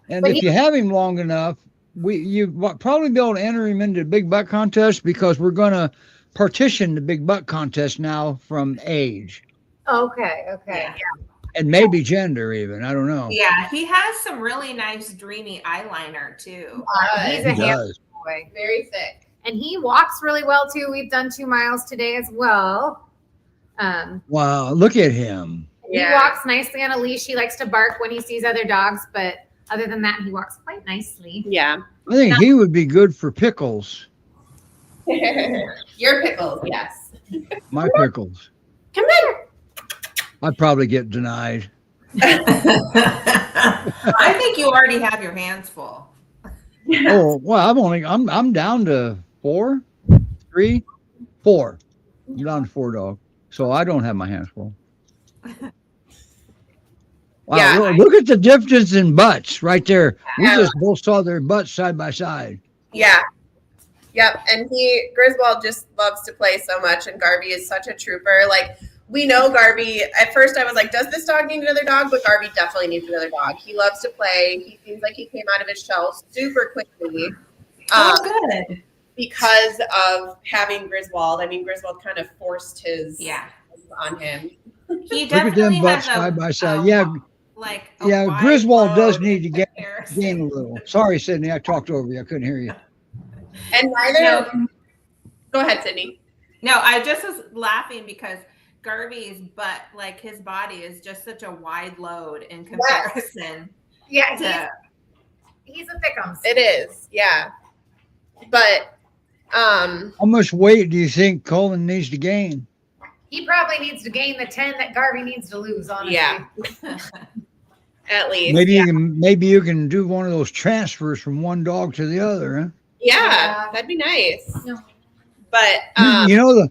But if you have him long enough, you probably be able to enter him into the big butt contest because we're going to partition the big butt contest now from age. Okay. Yeah. And maybe gender even. I don't know. Yeah, he has some really nice dreamy eyeliner too. He's He a handsome does. boy. Very thick. And he walks really well too. We've done 2 miles today as well. Wow. Look at him. He walks nicely on a leash. He likes to bark when he sees other dogs, but other than that, he walks quite nicely. Yeah. I think he would be good for pickles. Your pickles, yes. My pickles. Come here. I'd probably get denied. I think you already have your hands full. Oh, well, I'm down to 4, 3, 4. I'm down to 4 dogs. So I don't have my hands full. Wow, Yeah. look at the difference in butts right there. We Yeah. just both saw their butts side by side. Yeah. Yep. And Griswold just loves to play so much. And Garvey is such a trooper. Like, we know Garvey. At first, I was like, does this dog need another dog? But Garvey definitely needs another dog. He loves to play. He seems like he came out of his shell super quickly. Good. Because of having Griswold. I mean, Griswold kind of forced his on him. He Look at definitely them butts has side by side. Yeah, like yeah. Griswold does need to gain comparison. a little. Sorry, Sydney. I talked over you. I couldn't hear you. And neither. Go ahead, Sydney. No, I just was laughing because Garvey's butt, like his body, is just such a wide load in comparison. Yeah, he's a thickums. It is, yeah. But How much weight do you think Colin needs to gain? He probably needs to gain the 10 that Garvey needs to lose, honestly. Yeah. At least. Maybe you can do one of those transfers from one dog to the other, huh? Yeah, that'd be nice. Yeah. But You know,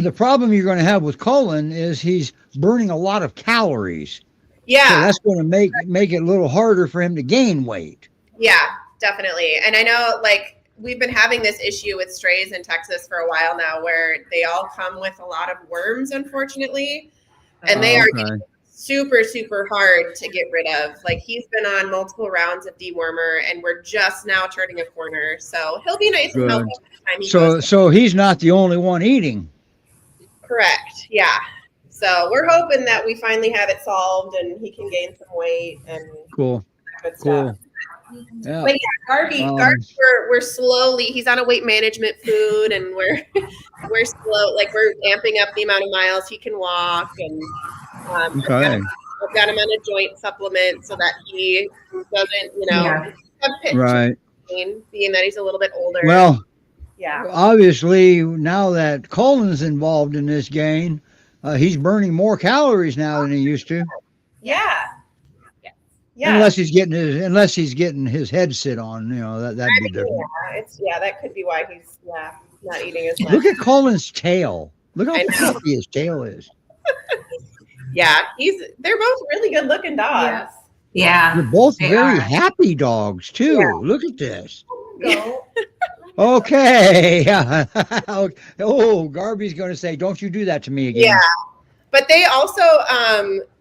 the problem you're going to have with Cullen is he's burning a lot of calories. yeah. So that's going to make it a little harder for him to gain weight. Yeah, definitely. And I know, like, we've been having this issue with strays in Texas for a while now where they all come with a lot of worms, unfortunately. And they are getting super, super hard to get rid of. Like, he's been on multiple rounds of dewormer, and we're just now turning a corner. So he'll be nice and healthy by the time he goes. So he's not the only one eating. Correct. Yeah. So we're hoping that we finally have it solved and he can gain some weight and Cool. good stuff. Cool. Yeah. But yeah, Garvey, we're slowly. He's on a weight management food, and we're slow. Like, we're amping up the amount of miles he can walk, and I've got him on a joint supplement so that he doesn't, have pitch pain, being that he's a little bit older. Well, yeah. Obviously, now that Cullen's involved in this game, he's burning more calories now than he used to. Yeah. Yeah. Unless he's getting his head sit on, that'd be different. Yeah, that could be why he's not eating as much. Look at Cullen's tail. Look how fluffy his tail is. Yeah, they're both really good looking dogs. Yeah. They're both very happy dogs too. Yeah. Look at this. Okay. Oh, Garvey's going to say, "Don't you do that to me again." Yeah. But they also,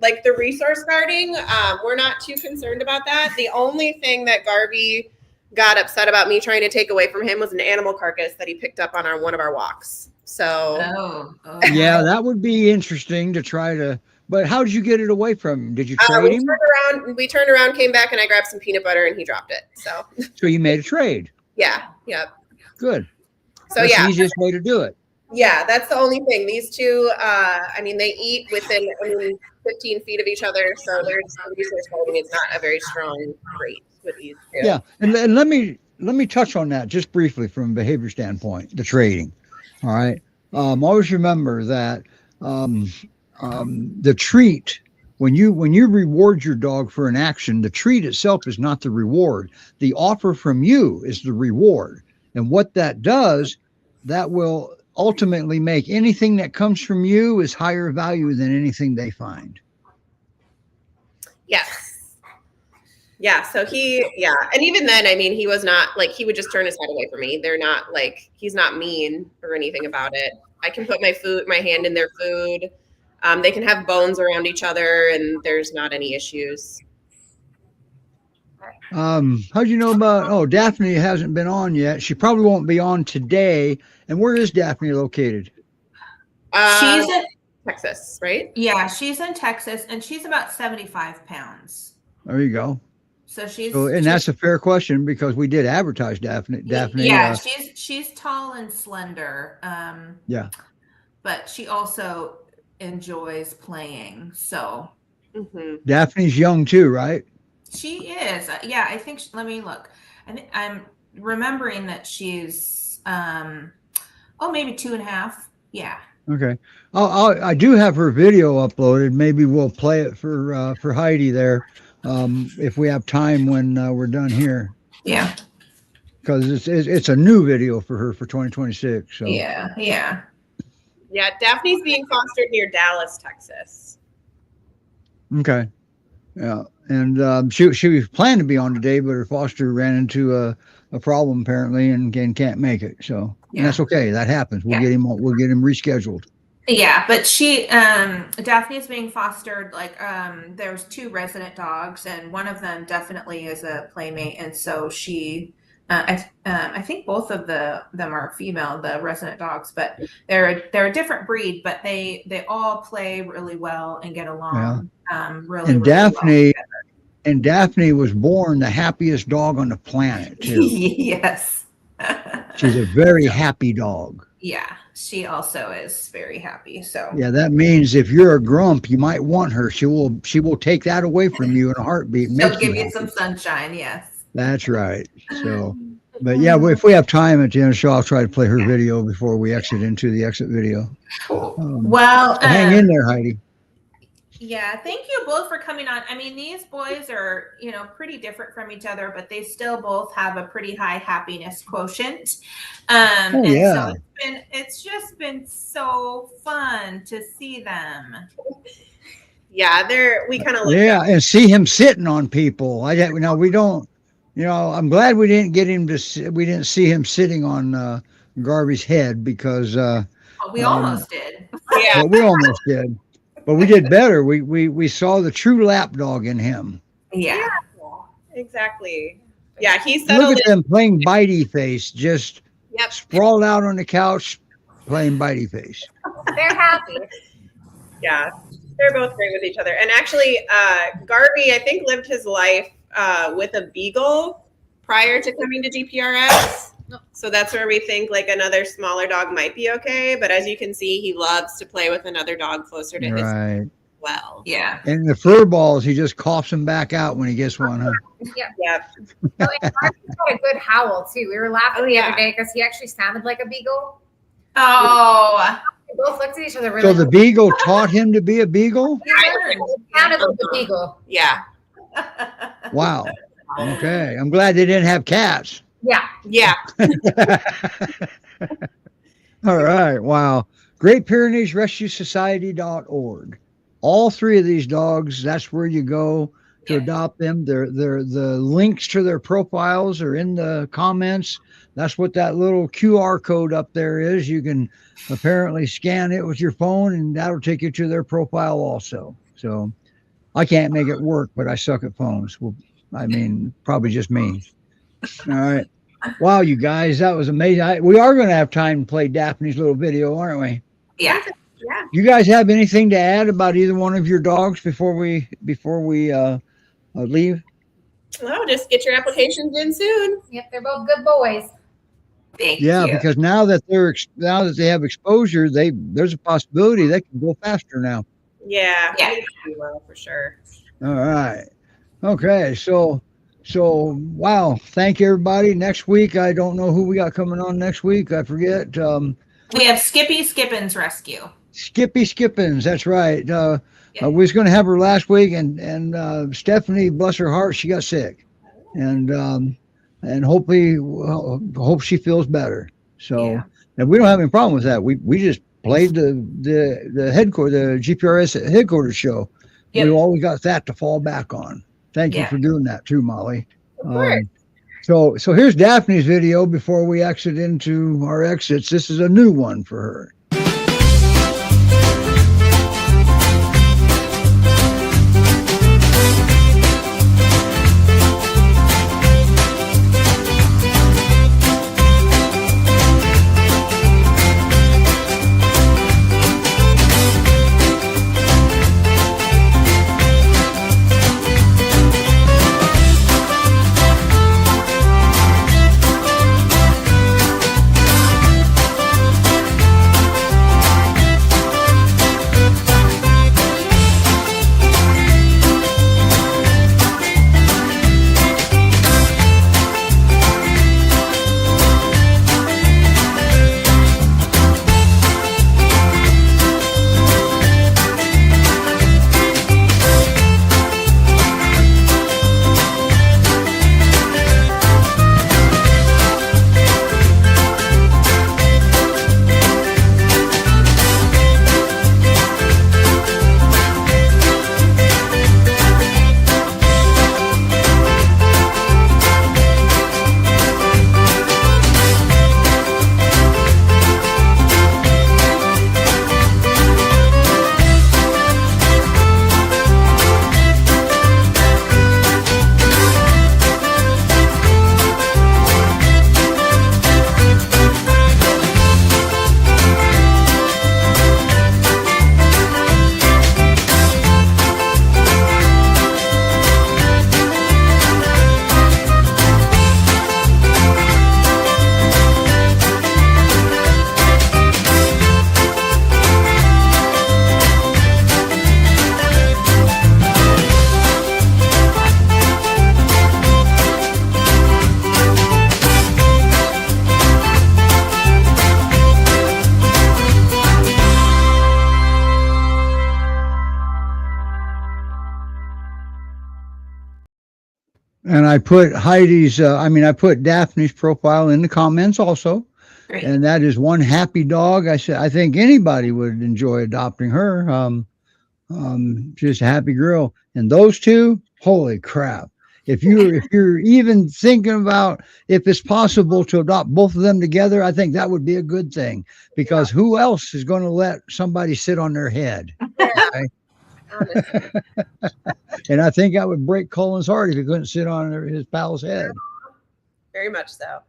like the resource guarding, we're not too concerned about that. The only thing that Garvey got upset about me trying to take away from him was an animal carcass that he picked up on one of our walks. So, yeah, that would be interesting to try to. But how did you get it away from him? Did you trade him? We turned around, came back, and I grabbed some peanut butter, and he dropped it. So you made a trade. Yeah. Yep. Good. So that's the easiest way to do it. Yeah, that's the only thing. These two, they eat within 15 feet of each other, so there's resource guarding. It's not a very strong rate with these two. Yeah, and let me touch on that just briefly from a behavior standpoint, the trading. All right. Always remember that the treat, when you reward your dog for an action, the treat itself is not the reward. The offer from you is the reward. And what that does, that will ultimately make anything that comes from you is higher value than anything they find. Yes. Yeah. So and even then, he was not like, he would just turn his head away from me. They're not like, he's not mean or anything about it. I can put my hand in their food. They can have bones around each other and there's not any issues. How'd you know about, Daphne hasn't been on yet. She probably won't be on today. And where is Daphne located? She's in Texas, right? Yeah, she's in Texas and she's about 75 pounds. There you go. So that's a fair question because we did advertise Daphne. Yeah, she's tall and slender. Yeah. But she also enjoys playing. So Daphne's young too, right? She is. Yeah, I think. Let me look. I'm remembering that she's maybe 2.5. Yeah. Okay. I do have her video uploaded. Maybe we'll play it for Heidi there, if we have time when we're done here. Yeah. Because it's a new video for her for 2026. So. Yeah. Yeah. Yeah. Daphne's being fostered near Dallas, Texas. Okay. Yeah. And she was planning to be on today, but her foster ran into a problem apparently and can't make it. So and that's okay. That happens. We'll get him rescheduled. Yeah, but Daphne is being fostered. Like there's 2 resident dogs, and one of them definitely is a playmate, and so she. I think both of them are female, the resident dogs, but they're a different breed, but they all play really well and get along really. And Daphne, and Daphne was born the happiest dog on the planet too. Yes, she's a very happy dog. Yeah, she also is very happy. So yeah, that means if you're a grump, you might want her. She will take that away from you in a heartbeat. She'll give you some sunshine. Yes. That's right. So, But yeah, if we have time at the end of the show, I'll try to play her video before we exit into the exit video. Well, So hang in there, Heidi. yeah, thank you both for coming on. I mean, these boys are, pretty different from each other, but they still both have a pretty high happiness quotient. Oh, yeah. So it's just been so fun to see them. Yeah, we kind of Yeah, and see him sitting on people. Now we don't. I'm glad we didn't get him to. We didn't see him sitting on Garvey's head because We almost did. Yeah, we almost did. But we did better. We saw the true lap dog in him. Yeah. exactly. Yeah, he settled Look at them playing bitey face, just Yep. sprawled out on the couch playing bitey face. They're happy. Yeah, they're both great with each other. And actually, Garvey, I think, lived his life with a beagle prior to coming to GPRS. So that's where we think like another smaller dog might be okay. But as you can see, he loves to play with another dog closer to his Right. well. Yeah. And the fur balls, he just coughs them back out when he gets one. Huh? Yep. Oh, and Marcus had a good howl too. We were laughing the yeah. other day because he actually sounded like a beagle. Oh. We both looked at each other. So the beagle taught him to be a beagle? He sounded like a beagle. Yeah. Wow. Okay. I'm glad they didn't have cats. Yeah. Yeah. All right. Wow. Great Pyrenees Rescue Society.org. All three of these dogs, that's where you go to adopt them. The links to their profiles are in the comments. That's what that little QR code up there is. You can apparently scan it with your phone and that'll take you to their profile also. So I can't make it work, but I suck at phones. Well, I mean, probably just me. All right. Wow, you guys, that was amazing. We are going to have time to play Daphne's little video, aren't we? Yeah. Yeah. You guys have anything to add about either one of your dogs before we leave? Well, just get your applications in soon. Yep, they're both good boys. Thank Yeah, you. because now that they have exposure, there's a possibility they can go faster now. Yeah. Yeah. We will for sure. All right. Okay. So wow. Thank you, everybody. Next week, I don't know who we got coming on next week. I forget. We have Skippy Skippins Rescue. Skippy Skippins. That's right. We was going to have her last week, and Stephanie, bless her heart, she got sick, and hopefully, hope she feels better. So, and we don't have any problem with that. We just played the headquarters, the GPRS headquarters show. Yep. We always got that to fall back on. Thank you for doing that too, Molly. Of course. So here's Daphne's video before we exit into our exits. This is a new one for her. And I put Heidi's, I put Daphne's profile in the comments also. Great. And that is one happy dog. I said, I think anybody would enjoy adopting her. Just a happy girl. And those two, holy crap. If you're even thinking about if it's possible to adopt both of them together, I think that would be a good thing, because who else is going to let somebody sit on their head? Yeah. Okay? Honestly. And I think I would break Colin's heart if he couldn't sit on his pal's head. Very much so.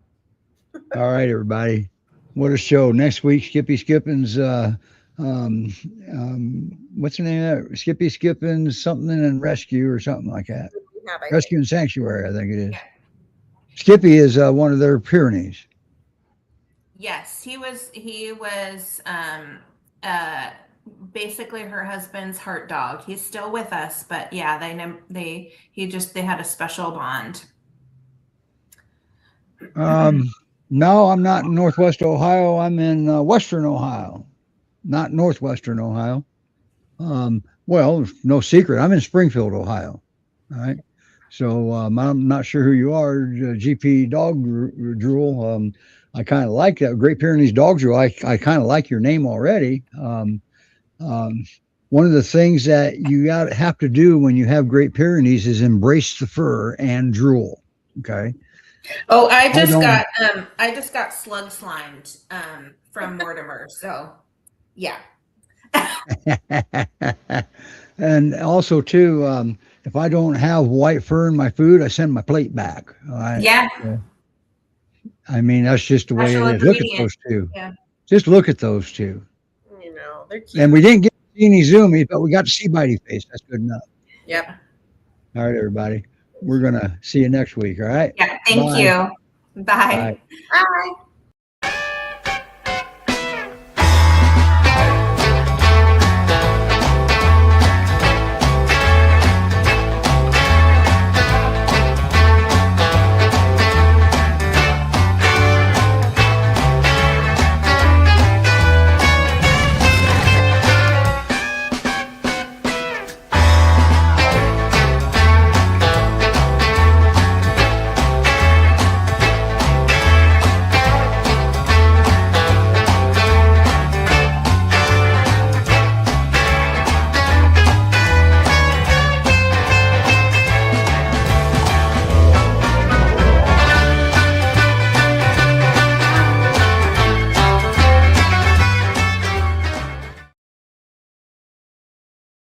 All right, everybody. What a show. Next week, Skippy Skippin's, what's the name of that? Skippy Skippin's something and rescue or something like that. Yeah, I Rescue and Sanctuary, I think it is. Yeah. Skippy is one of their Pyrenees. Yes, he was basically her husband's heart dog. He's still with us, but yeah, they had a special bond. No, I'm not in Northwest Ohio. I'm in Western Ohio, not Northwestern Ohio. Well, no secret. I'm in Springfield, Ohio. All right. So I'm not sure who you are, GP Dog Drool. I kind of like that. Great Pyrenees Dog Drool. I kind of like your name already. One of the things that you have to do when you have Great Pyrenees is embrace the fur and drool. Okay. Oh, I just got slug slimed from Mortimer. So yeah. And also too, if I don't have white fur in my food, I send my plate back. Yeah. I mean, that's just the way Special it is. Look at ingredient. those two. Yeah. Just look at those two. You know, they're cute. And we didn't get to see any zoomies, but we got to see Bitey Face. That's good enough. Yep. All right, everybody. We're going to see you next week. All right. Yeah. Thank Bye. you. Bye. Bye. Bye.